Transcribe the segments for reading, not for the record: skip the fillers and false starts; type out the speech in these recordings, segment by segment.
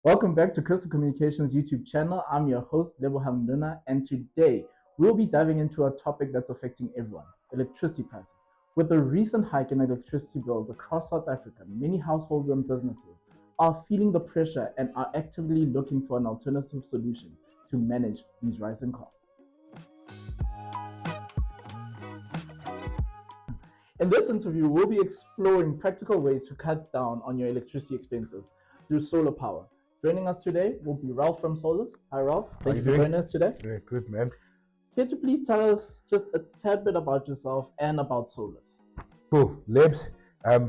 Welcome back to Crystal Communications YouTube channel. I'm your host, Lebo, and today we'll be diving into a topic that's affecting everyone, electricity prices. With the recent hike in electricity bills across South Africa, many households and businesses are feeling the pressure and are actively looking for an alternative solution to manage these rising costs. In this interview, we'll be exploring practical ways to cut down on your electricity expenses through solar power. Joining us today will be Ralph from Solis. Hi, Ralph. Thank you for joining us today. Yeah, good, man. Care to please tell us just a tad bit about yourself and about Solis? Cool. Lebs,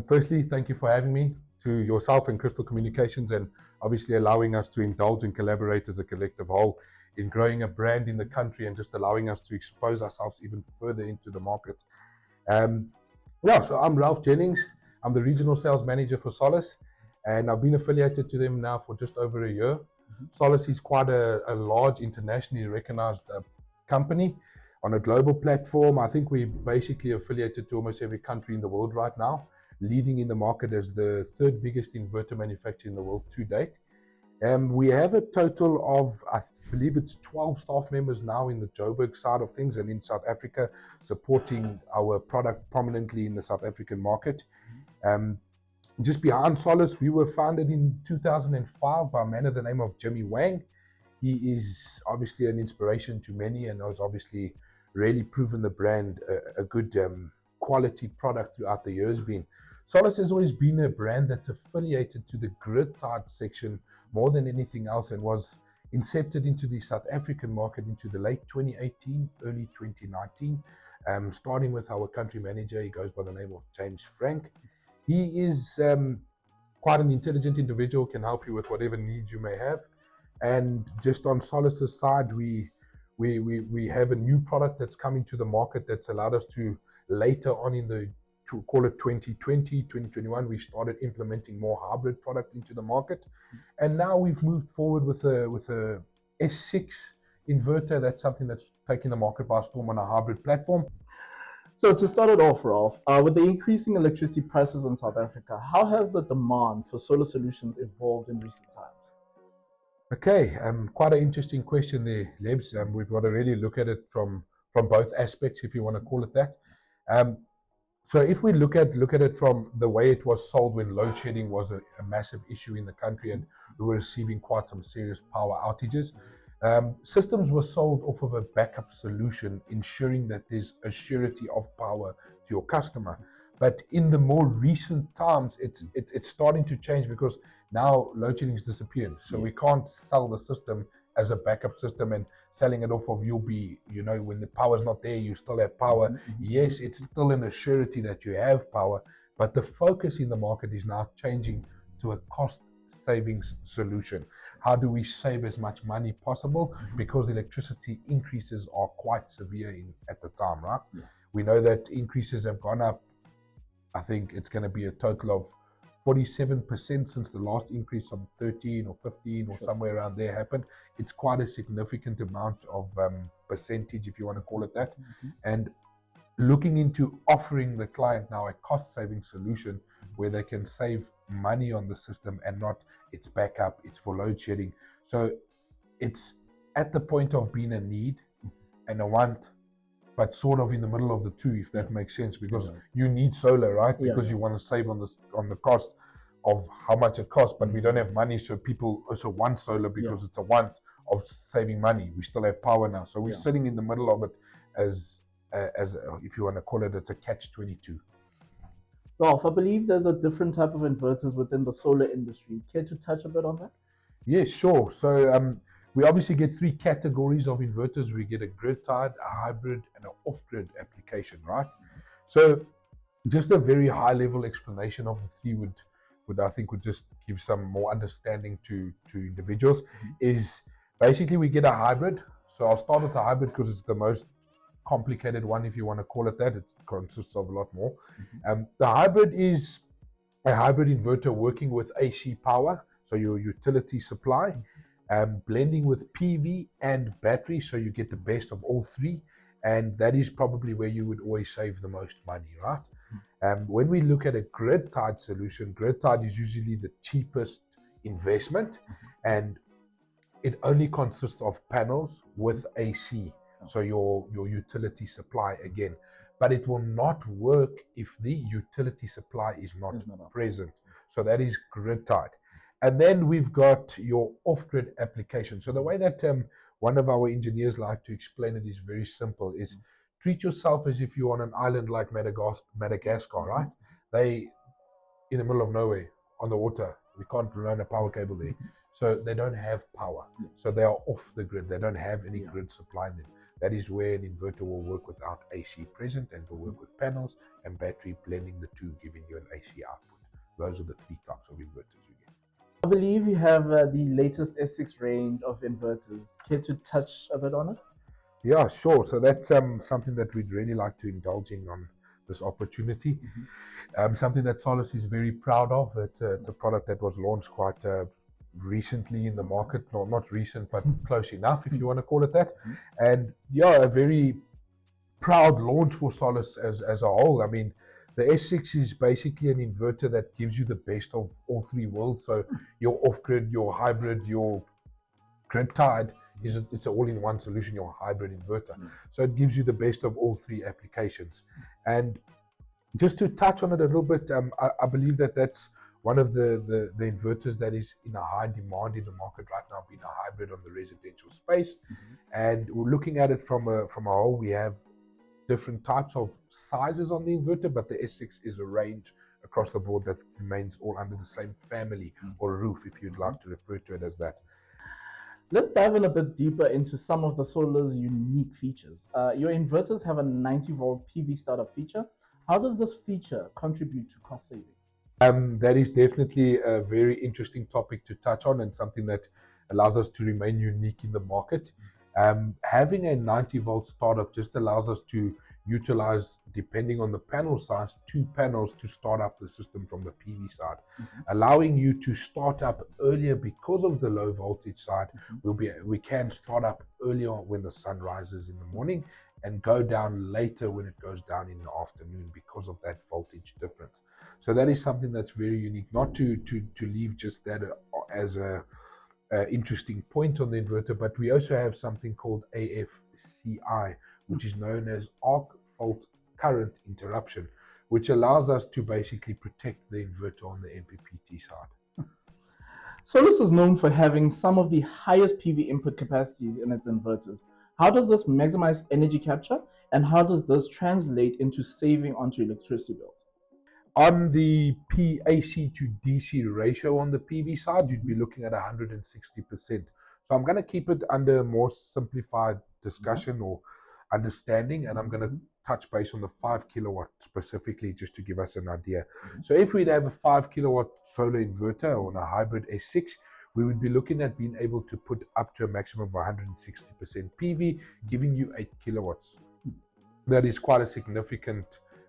firstly, thank you for having me, to yourself and Crystal Communications, and obviously allowing us to indulge and collaborate as a collective whole in growing a brand in the country and just allowing us to expose ourselves even further into the market. So I'm Ralph Jennings. I'm the Regional Sales Manager for Solis, and I've been affiliated to them now for just over a year. Solis is quite a large, internationally recognized company on a global platform. I think we're basically affiliated to almost every country in the world right now, leading in the market as the third biggest inverter manufacturer in the world to date. We have a total of, I believe it's 12 staff members now in the Joburg side of things and in South Africa, supporting our product prominently in the South African market. Just behind Solis, we were founded in 2005 by a man of the name of Jimmy Wang. He is obviously an inspiration to many and has obviously really proven the brand a good quality product throughout the years. Solis has always been a brand that's affiliated to the grid-tied section more than anything else, and was incepted into the South African market into the late 2018, early 2019, starting with our country manager. He goes by the name of James Frank. He is quite an intelligent individual, can help you with whatever needs you may have. And just on Solis's side, we have a new product that's coming to the market that's allowed us to later on to call it 2020, 2021, we started implementing more hybrid product into the market. And now we've moved forward with a S6 inverter. That's something that's taking the market by storm on a hybrid platform. So to start it off, Ralph, with the increasing electricity prices in South Africa, how has the demand for solar solutions evolved in recent times? Okay, quite an interesting question there, Lebs. We've got to really look at it from both aspects, if you want to call it that. So if we look at it from the way it was sold when load shedding was a massive issue in the country and we were receiving quite some serious power outages, systems were sold off of a backup solution, ensuring that there's a surety of power to your customer. But in the more recent times, it's starting to change, because now load shedding has disappeared. So we can't sell the system as a backup system and selling it off of when the power's not there, you still have power. Yes, it's still an assurity that you have power, but the focus in the market is now changing to a cost savings solution. How do we save as much money possible? Because electricity increases are quite severe at the time, right? We know that increases have gone up. I think it's going to be a total of 47% since the last increase of 13 or 15 or somewhere around there happened. It's quite a significant amount of percentage, if you want to call it that. And looking into offering the client now a cost-saving solution where they can save money on the system and not it's backup, it's for load shedding. So it's at the point of being a need and a want, but sort of in the middle of the two, if that makes sense, because you need solar, right? Because you want to save on the cost of how much it costs, but we don't have money, so people also want solar because it's a want of saving money. We still have power now, so we're sitting in the middle of it as if you want to call it, it's a catch-22. Ralph, I believe there's a different type of inverters within the solar industry. Care to touch a bit on that? Yeah, sure. So we obviously get three categories of inverters. We get a grid-tied, a hybrid, and an off-grid application, right? So just a very high-level explanation of the three would just give some more understanding to individuals. Is basically we get a hybrid. So I'll start with the hybrid because it's the most complicated one, if you want to call it that. It consists of a lot more. The hybrid is a hybrid inverter working with AC power, so your utility supply, blending with PV and battery, so you get the best of all three, and that is probably where you would always save the most money, right? When we look at a grid-tied solution, grid-tied is usually the cheapest investment, and it only consists of panels with AC, so your utility supply again. But it will not work if the utility supply is not present. So that is grid tied. And then we've got your off-grid application. So the way that one of our engineers like to explain it is very simple, is treat yourself as if you're on an island like Madagascar, right? They in the middle of nowhere on the water. We can't run a power cable there. So they don't have power. So they are off the grid. They don't have any grid supplying them. That is where an inverter will work without AC present and will work with panels and battery, blending the two, giving you an AC output. Those are the three types of inverters you get. I believe you have the latest S6 range of inverters. Care to touch a bit on it? Yeah, sure. So that's something that we'd really like to indulge in on this opportunity. Something that Solis is very proud of. It's a product that was launched quite recently in the market. No, not recent, but close enough, if you want to call it that. And yeah, a very proud launch for Solis as a whole. I mean, the S6 is basically an inverter that gives you the best of all three worlds. So your off-grid, your hybrid, your grid-tied, it's an all-in-one solution, your hybrid inverter. So it gives you the best of all three applications. And just to touch on it a little bit, I believe that that's one of the inverters that is in a high demand in the market right now, being a hybrid on the residential space. And we're looking at it from a whole. We have different types of sizes on the inverter, but the S6 is a range across the board that remains all under the same family or roof, if you'd like to refer to it as that. Let's dive in a bit deeper into some of the Solar's unique features. Your inverters have a 90-volt PV startup feature. How does this feature contribute to cost saving? That is definitely a very interesting topic to touch on, and something that allows us to remain unique in the market. Having a 90-volt startup just allows us to utilize, depending on the panel size, 2 panels to start up the system from the PV side, allowing you to start up earlier because of the low voltage side. We can start up earlier when the sun rises in the morning and go down later when it goes down in the afternoon because of that voltage difference. So that is something that's very unique. Not to leave just that as a interesting point on the inverter, but we also have something called AFCI, which is known as arc fault current interruption, which allows us to basically protect the inverter on the MPPT side. Solis is known for having some of the highest PV input capacities in its inverters. How does this maximize energy capture, and how does this translate into saving onto electricity bills? On the PAC to DC ratio on the PV side, you'd be looking at 160%. So I'm going to keep it under a more simplified discussion or understanding, and I'm going to touch base on the 5 kilowatt specifically, just to give us an idea. So if we'd have a 5 kilowatt solar inverter on a hybrid S6, we would be looking at being able to put up to a maximum of 160% PV, giving you 8 kilowatts. That is quite a significant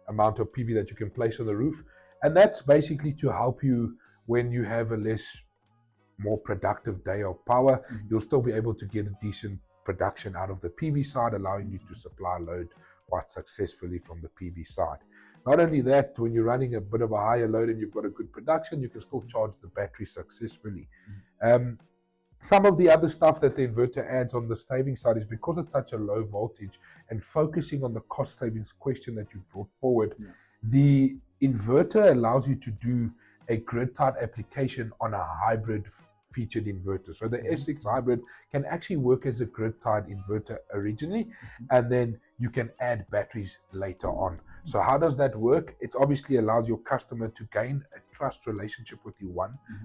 amount of PV that you can place on the roof, and that's basically to help you when you have a more productive day of power. You'll still be able to get a decent production out of the PV side, allowing you to supply load quite successfully from the PV side. Not only that, when you're running a bit of a higher load and you've got a good production, you can still charge the battery successfully. Some of the other stuff that the inverter adds on the saving side is, because it's such a low voltage and focusing on the cost savings question that you've brought forward, the inverter allows you to do a grid-tied application on a hybrid featured inverter. So the S6 hybrid can actually work as a grid-tied inverter originally, and then you can add batteries later on. So how does that work? It obviously allows your customer to gain a trust relationship with you,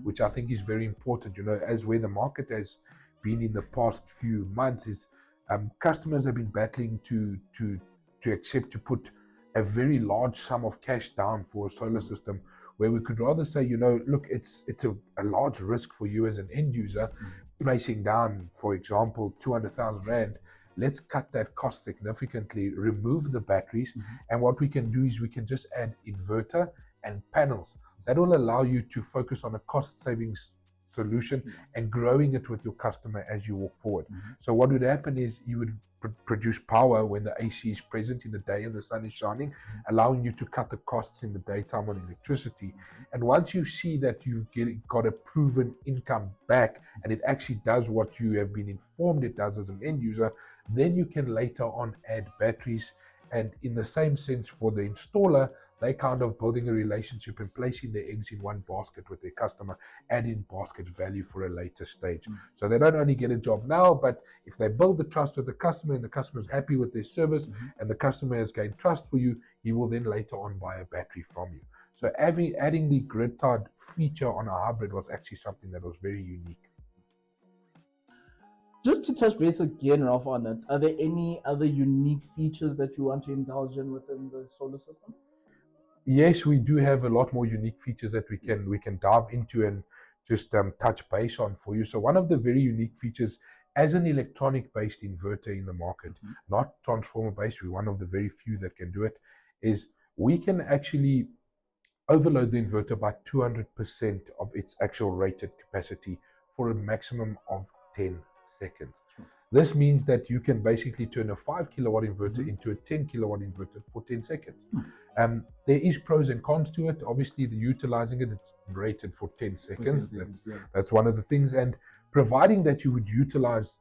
which I think is very important. You know, as where the market has been in the past few months is customers have been battling to accept to put a very large sum of cash down for a solar system, where we could rather say, you know, look, it's a large risk for you as an end user placing down, for example, 200,000 Rand. Let's cut that cost significantly, remove the batteries, and what we can do is we can just add inverter and panels. That will allow you to focus on a cost savings solution and growing it with your customer as you walk forward. So what would happen is you would produce power when the AC is present in the day and the sun is shining, allowing you to cut the costs in the daytime on electricity. And once you see that you've got a proven income back and it actually does what you have been informed it does as an end user, then you can later on add batteries. And in the same sense for the installer, they kind of building a relationship and placing their eggs in one basket with their customer, adding basket value for a later stage. So they don't only get a job now, but if they build the trust with the customer and the customer is happy with their service and the customer has gained trust for you, he will then later on buy a battery from you. So adding the grid tied feature on a hybrid was actually something that was very unique. Just to touch base again, Ralph, on it, are there any other unique features that you want to indulge in within the solar system? Yes, we do have a lot more unique features that we can dive into and just touch base on for you. So one of the very unique features as an electronic based inverter in the market, not transformer based, we're one of the very few that can do it, is we can actually overload the inverter by 200% of its actual rated capacity for a maximum of 10 seconds. This means that you can basically turn a 5 kilowatt inverter into a 10 kilowatt inverter for 10 seconds. There is pros and cons to it. Obviously, utilizing it, it's rated for 10 seconds. That's one of the things. And providing that you would utilize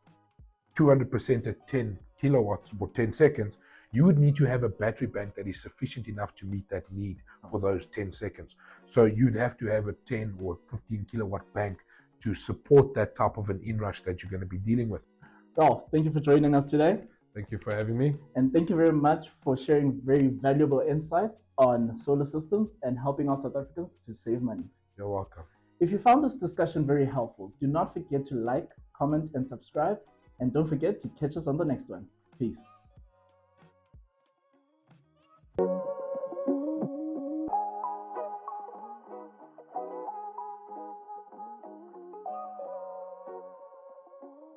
200% at 10 kilowatts for 10 seconds, you would need to have a battery bank that is sufficient enough to meet that need for those 10 seconds. So you'd have to have a 10 or 15 kilowatt bank to support that type of an inrush that you're going to be dealing with. Ralph, thank you for joining us today. Thank you for having me. And thank you very much for sharing very valuable insights on solar systems and helping out South Africans to save money. You're welcome. If you found this discussion very helpful, do not forget to like, comment, and subscribe. And don't forget to catch us on the next one. Peace.